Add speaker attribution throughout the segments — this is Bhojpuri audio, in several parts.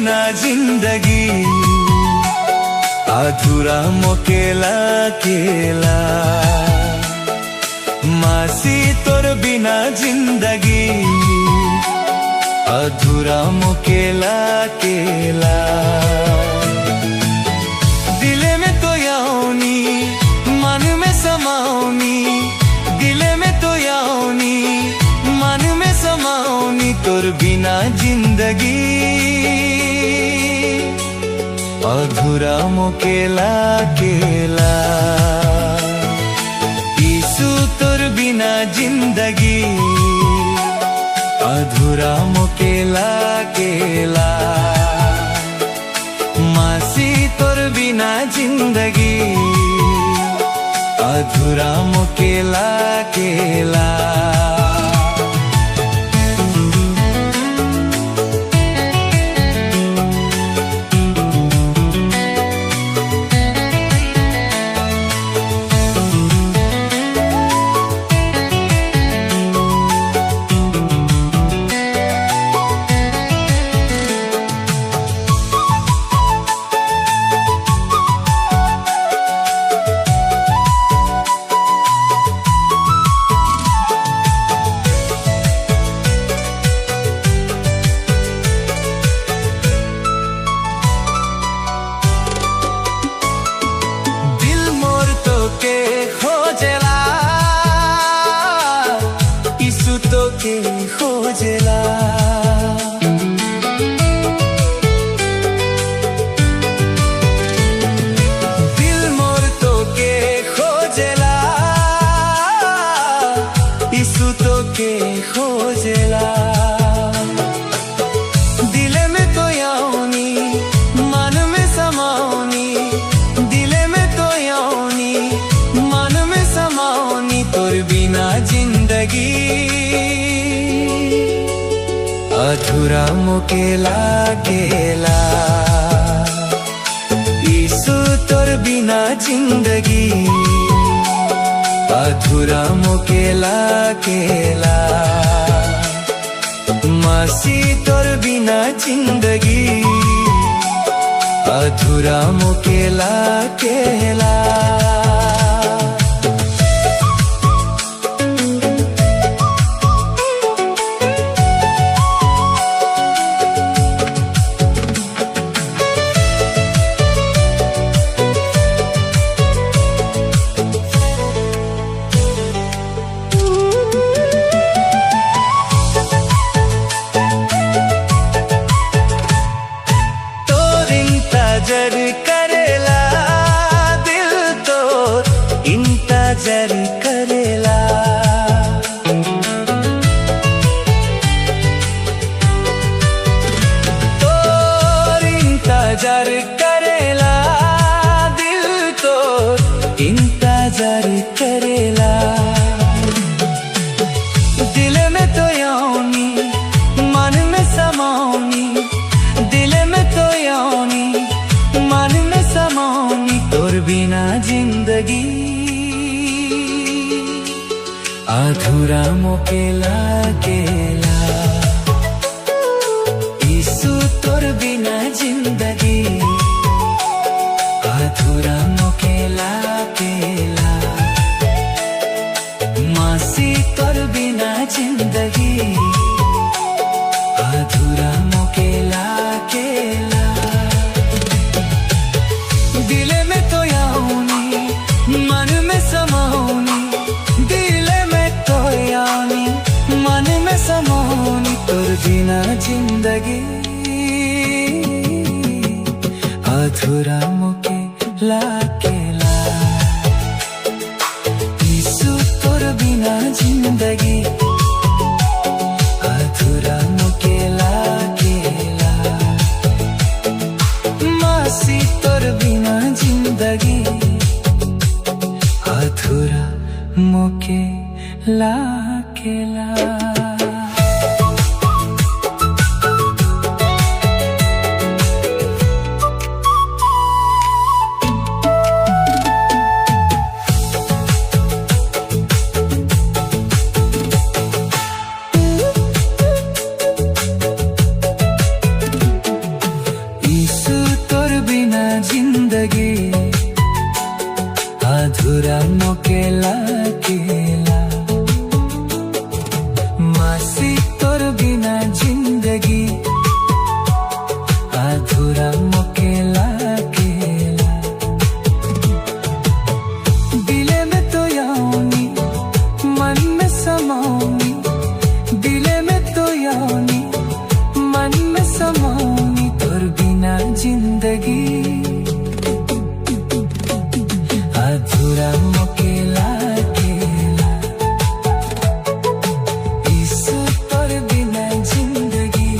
Speaker 1: बिना जिंदगी अधूरा मोकेला केला। मासी तोर बिना जिंदगी अधूरा मोकेला केला। दिले में तो याओनी मन में समाओनी, दिले में तो याओनी मन में समाओनी। तोर बिना जिंदगी अधूरा मोकेला केला। यीशु तोर बिना जिंदगी अधूरा मोकेला केला। मासी तोर बिना जिंदगी अधूरा मोकेला केला। खोजेला दिल मोर तो के खोजेला, यीशु तो के खोजेला। दिले में तो याओनी मन में समाओनी, दिले में तो याओनी मन में समाओनी। तोर बिना जिंदगी अधूरा मोकेला केला। यीशु तोर बिना जिंदगी अधूरा मोकेला केला। मासी तोर बिना जिंदगी अधूरा मोकेला केला। इंतजार करेला दिल तो इंतजार करेला। तोर इंतजार करेला दिल तो इंतजार करेला। दिल में तो याओनी मन में समाओनी, दिल में तो याओनी मन में समाओनी। तोर बिना जिंदगी अधूरा मोकेला केला। यीशु तोर बिना जिंदगी अधूरा मोकेला केला। मासी तोर बिना जिंदगी अधूरा मोकेला केला। दिले में तो याओनी मन में समाओनी, दिले में तो याओनी मन में समाओनी। तोर बिना जिंदगी अधूरा मोकेला केला। यीशु तोर बिना जिंदगी अधूरा मोकेला केला। मासी तोर बिना जिंदगी अधूरा मोकेला केला। मन में समाऊनी तोर बिना जिंदगी अधूरा मुकेला अकेला ईसु तोर बिना जिंदगी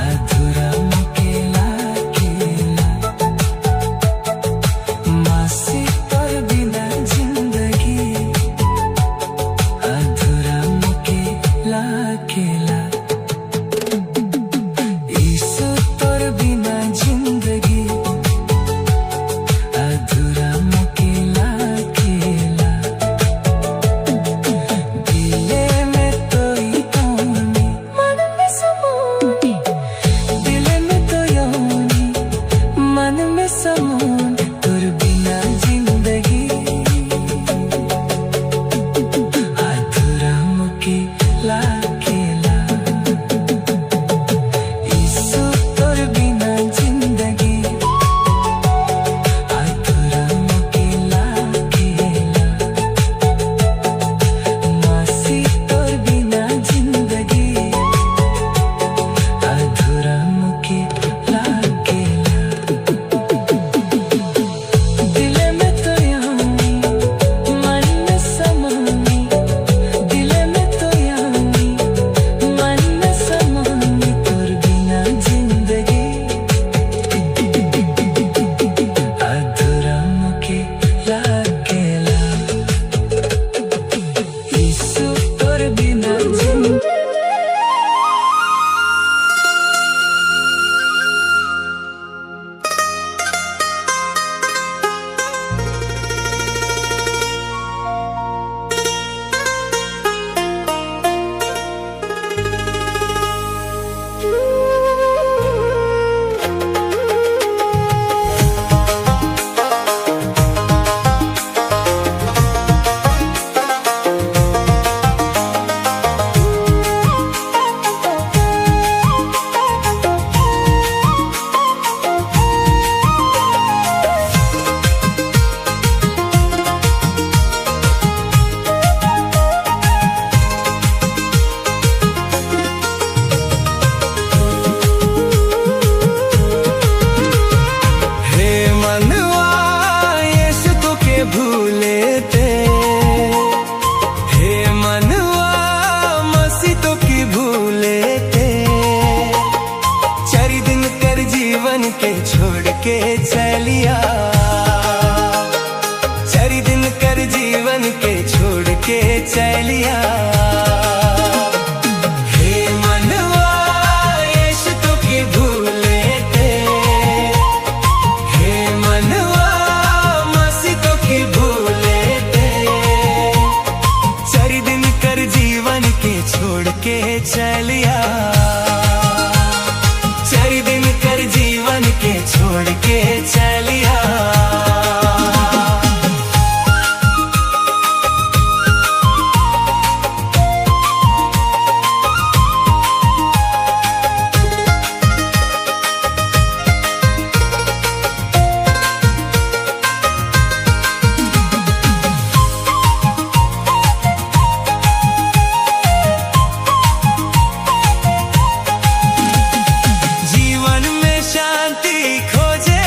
Speaker 1: अधूरा मुकेला अकेला मासी तोर बिना जिंदगी अधूरा मुकेला अकेला ईसु तोर बिना जिंदगी अधूरा मुकेला अकेला दिले में तो यौनी मन में समूनी दिले में तो यौनी मन में समूनी तोर बिना जिंदगी अधूरा मुकेला अकेला ईसु तोर बिना जिंदगी अधूरा मुकेला अकेला मासी तोर बिना जिंदगी अधूरा मुकेला अकेला दिले में तो यौनी मन में समाऊनी दिले में तो यौनी मन में समाऊनी तोर बिना जिंदगी अधूरा मुकेला अकेला ईसु तोर बिना जिंदगी हे मनवा यीशु तो के भूले थे हे मनवा मसीह तो की भूले थे चार दिन कर जीवन के छोड़ के चलिया चार दिन कर जीवन के छोड़ के चलिया हे मनवा यीशु तो की भूले थे हे मनवा मसीह तो की भूले थे चार दिन कर जीवन के छोड़ के चलिया चार दिन कर जीवन के छोड़ के चलिया जीवन में शांति खोजे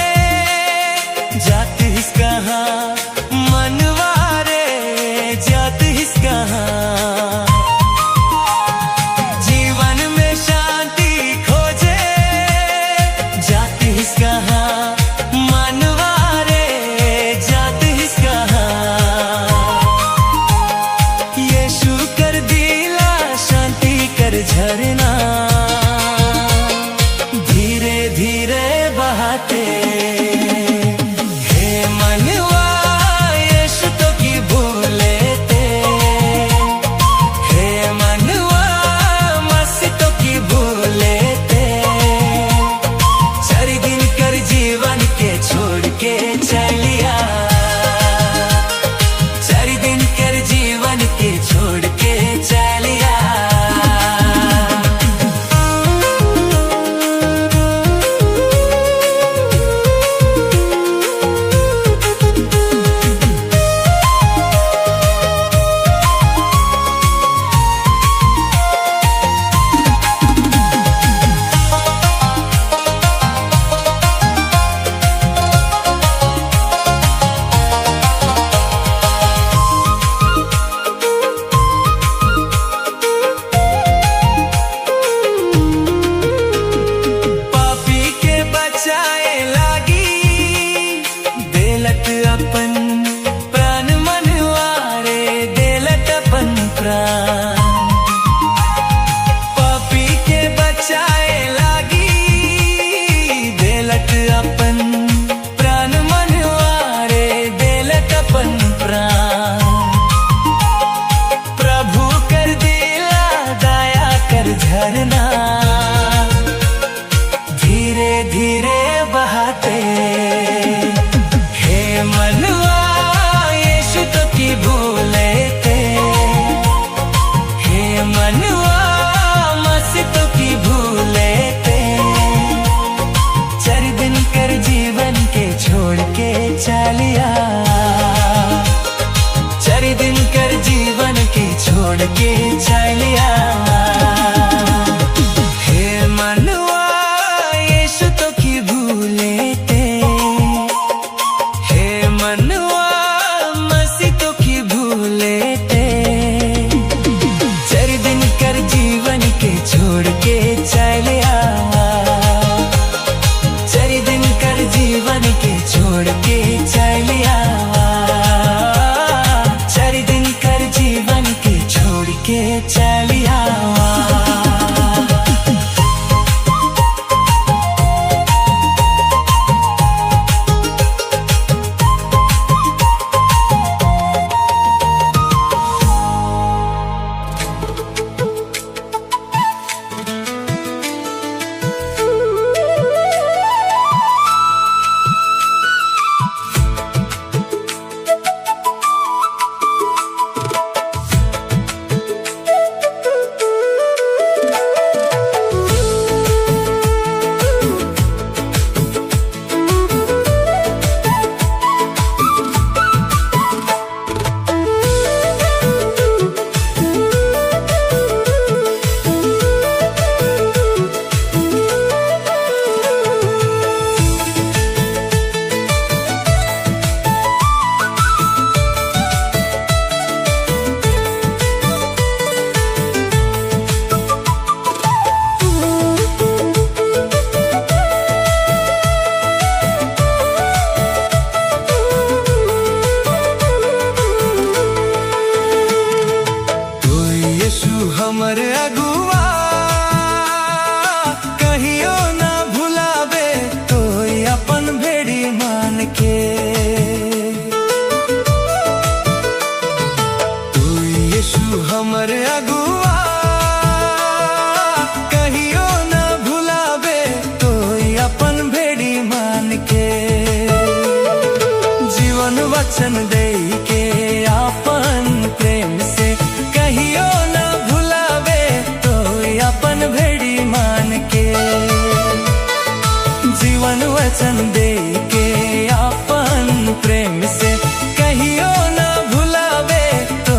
Speaker 1: वचन दे के अपन प्रेम से कहियो ना भुलावे तो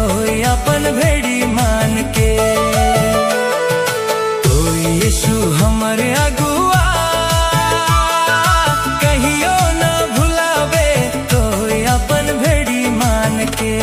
Speaker 1: अपन भेड़ी मान के। तो यीशु हमरे अगुआ कहियो ना भुलावे तो अपन भेड़ी मान के।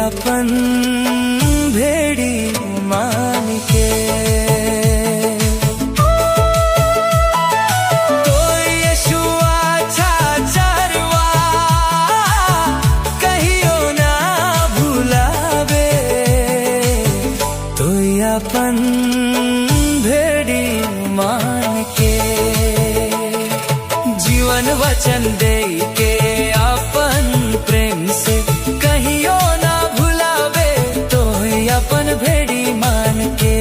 Speaker 1: अपन भेड़ी मान के। तो यीशु अच्छा चरवा कहियो ना भुलावे तो अपन भेड़ी मान के। जीवन वचन दे के अपन प्रेम से कहियो अपन भेड़ी मान के।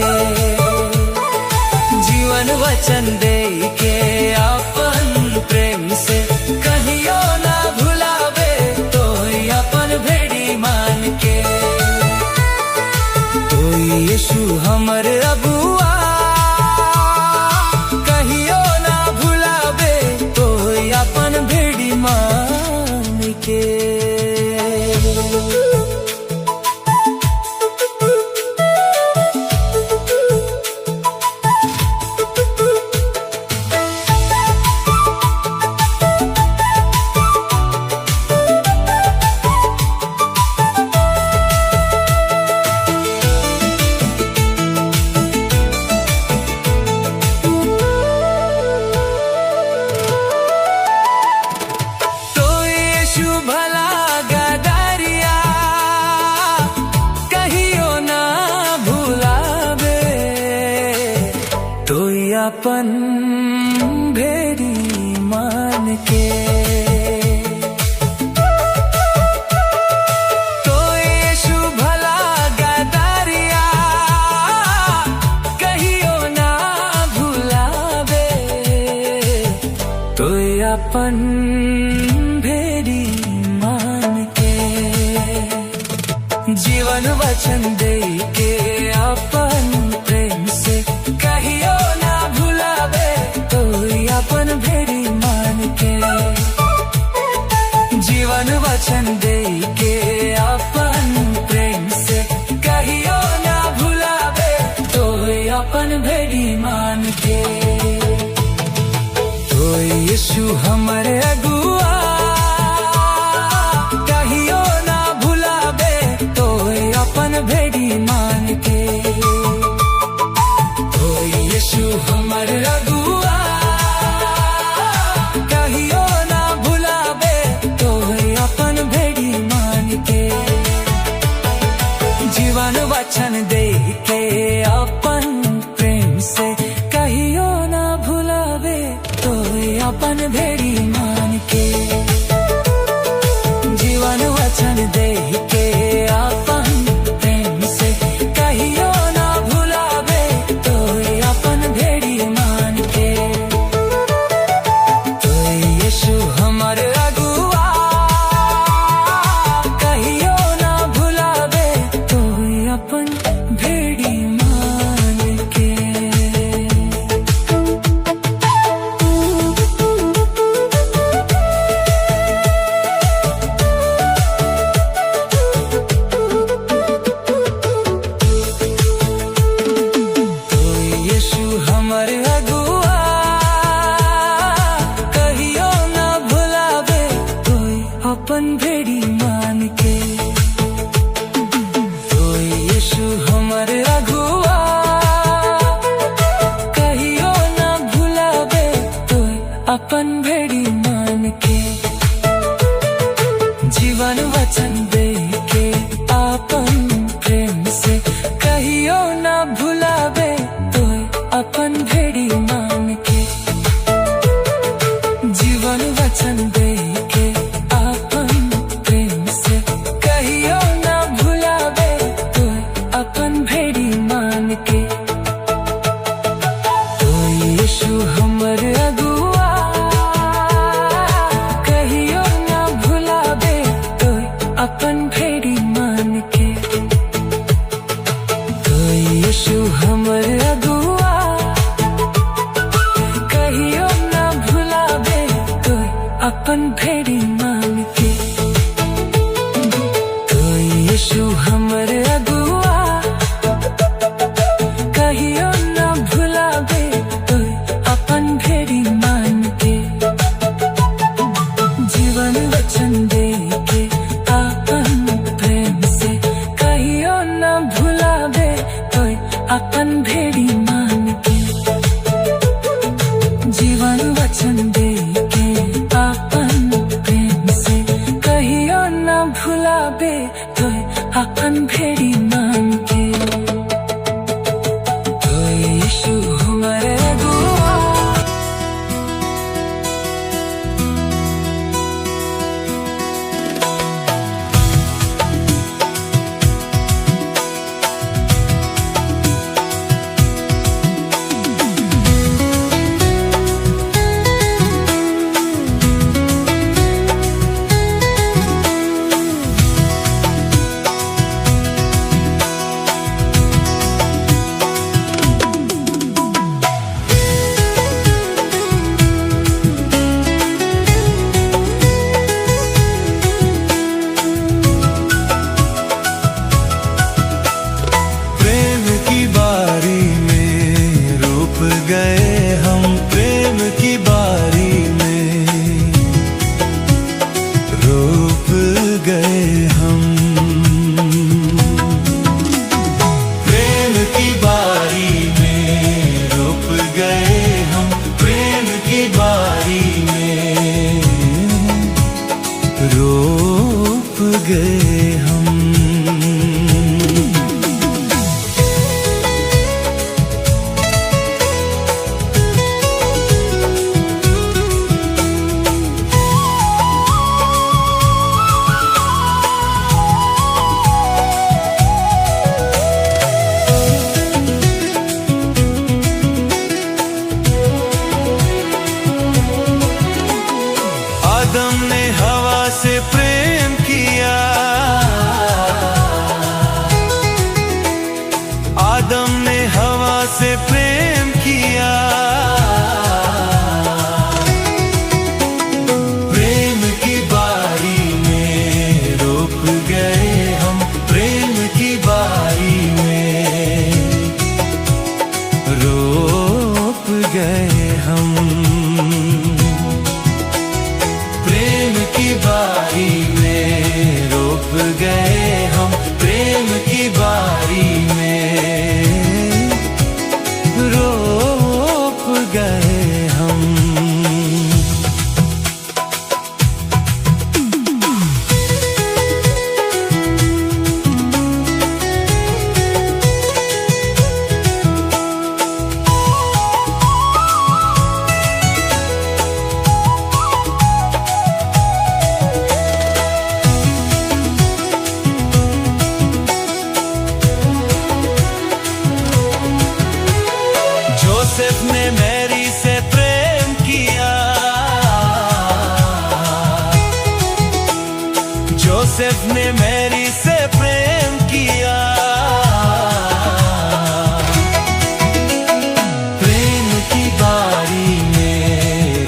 Speaker 1: जीवन वचन दे के अपन प्रेम से कहियो ना भुलावे तो अपन भेड़ी मान के। तो यीशु हमर अगुआ कहियो ना भुलावे तो अपन भेड़ी मान के। अपन भेड़ी मान के। तो यीशु भला गदारिया कहियो ना भुलावे तो अपन भेड़ी मान के। जीवन वचन दे के अपन प्रेम से कहियो अपन भेड़ी मान के। जीवन वचन दे के अपन प्रेम से कहियो ना भुलावे तो अपन भेड़ी मान के। तो यीशु हमरे अगुआ कहियो ना भुलावे तो अपन भेड़ी मान के। तो यीशु हमरे अगुआ कहियो ना भुलावे तो अपन भेड़ी मान के। जीवन वचन दे के अपन प्रेम से कहियो ना भुलावे तो अपन भेड़ी मान के। जीवन वचन दे के अपन प्रेम से कहियो ना भुलावे तो अपन भेड़ी मान के। यीशु हमर अगुआ कहियो ना भुलावे तो अपन भेड़ी मान के। तो यीशु हमर अगुआ अपन भेड़ी मान के। तो यीशु हमर अगुआ कहियो ना भुलावे तो अपन भेड़ी मान के। जीवन वचन दे के अपन যাবে তুই আকান ভেড়ি মানকে তুই সুমারে দুয়া रोप गए हम। आदम ने हवा से प्रेम किया, आदम ने हवा से प्रेम किया, प्रेम की बारी में रोप गए हम, प्रेम की बारी में रोप गए हम, प्रेम की बारी में रोप गए हम, प्रेम की बारी में रोप गए हम। जोसेफ ने मैरी से प्रेम किया, जोसेफ ने मैरी से प्रेम किया, प्रेम की बारी में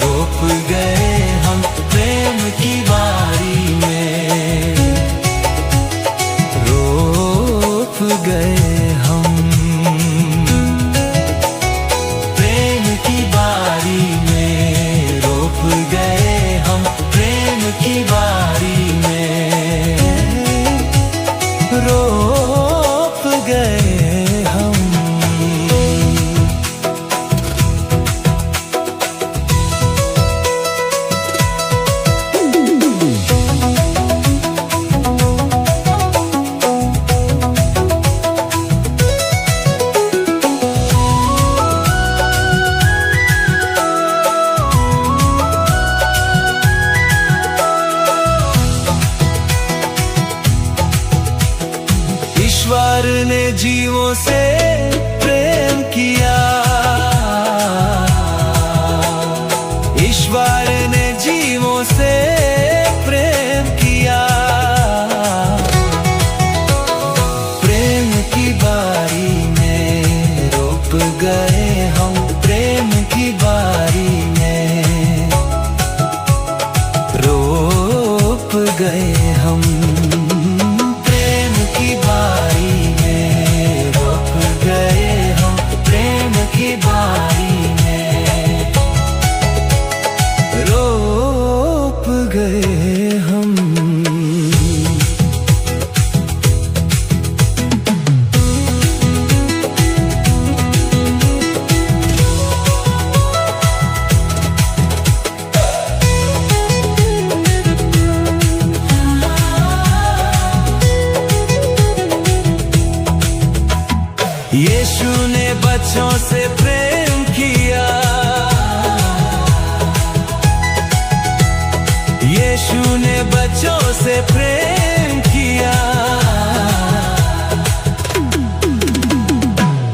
Speaker 1: रोप गए हम, प्रेम की बारी में रोप गए हम, की बारी में रोप गए हम। ईश्वर ने जीवों से प्रेम किया, ईश्वर ने जीवों से प्रेम किया, प्रेम की बारी में रोप गए हम, प्रेम की बारी में रोप गए हम, गए हम। बच्चों से प्रेम किया। यीशु ने बच्चों से प्रेम किया।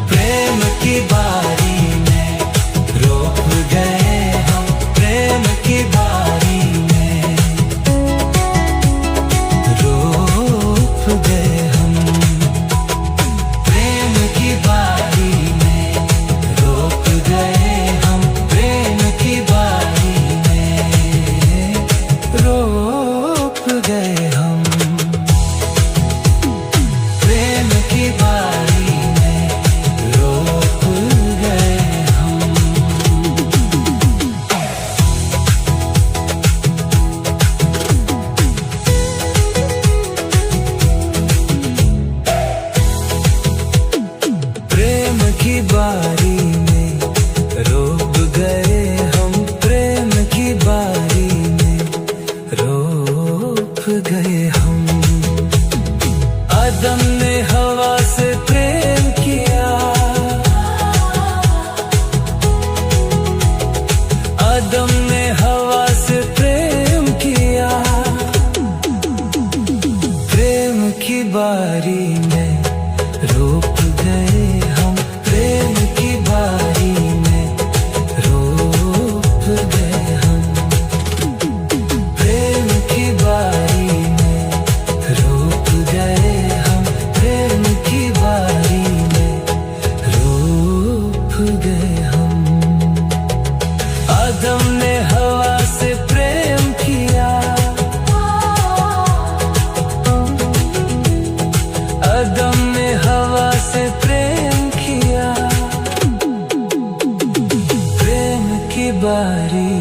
Speaker 1: प्रेम की बारी में रोक गए हम, प्रेम की बारी में रोक गए हम। प्रेम की बारी में रोक गए हम, प्रेम की बारी में रोक गए हम। प्रेम की बारी में रोक गए हम। प्रेम की बारी में रोक गए हम, प्रेम की बारी में रोक गए हम। आदम ने हवा से प्रेम किया। आदम ने हवा से प्रेम किया। प्रेम की बारी में रोक गए हम, प्रेम की बारी में रोक गए हम। प्रेम की बारी में रोक गए हम, प्रेम की बारी में रोक गए हम। आदम ने हवा से प्रेम किया। आदम ने हवा से प्रेम किया। प्रेम की बारी